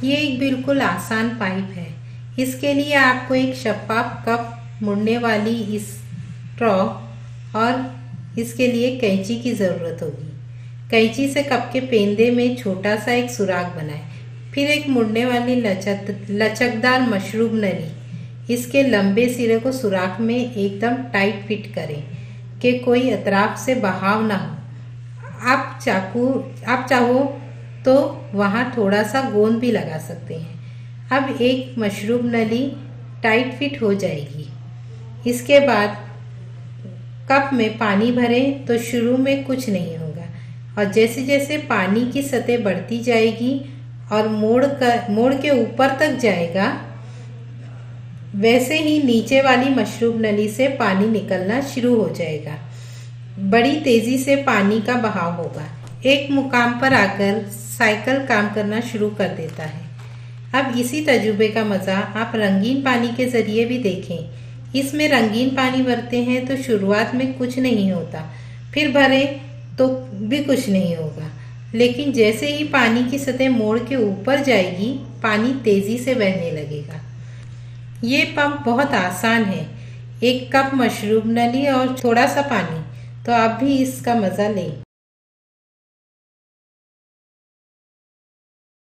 ये एक बिल्कुल आसान पाइप है। इसके लिए आपको एक शफाफ कप, मुड़ने वाली इस स्ट्रॉ और इसके लिए कैंची की ज़रूरत होगी। कैंची से कप के पेंदे में छोटा सा एक सुराख बनाएं। फिर एक मुड़ने वाली लचकदार मशरूम नली, इसके लंबे सिरे को सुराख में एकदम टाइट फिट करें कि कोई अतराफ से बहाव ना हो। आप चाहो तो वहाँ थोड़ा सा गोंद भी लगा सकते हैं। अब एक मशरूम नली टाइट फिट हो जाएगी। इसके बाद कप में पानी भरें तो शुरू में कुछ नहीं होगा, और जैसे जैसे पानी की सतह बढ़ती जाएगी और मोड़ के ऊपर तक जाएगा, वैसे ही नीचे वाली मशरूम नली से पानी निकलना शुरू हो जाएगा। बड़ी तेजी से पानी का बहाव होगा। एक मुकाम पर आकर साइकिल काम करना शुरू कर देता है। अब इसी तजुर्बे का मज़ा आप रंगीन पानी के ज़रिए भी देखें। इसमें रंगीन पानी भरते हैं तो शुरुआत में कुछ नहीं होता, फिर भरे तो भी कुछ नहीं होगा, लेकिन जैसे ही पानी की सतह मोड़ के ऊपर जाएगी, पानी तेज़ी से बहने लगेगा। ये पंप बहुत आसान है। एक कप मशरूम नली और थोड़ा सा पानी, तो आप भी इसका मज़ा लें।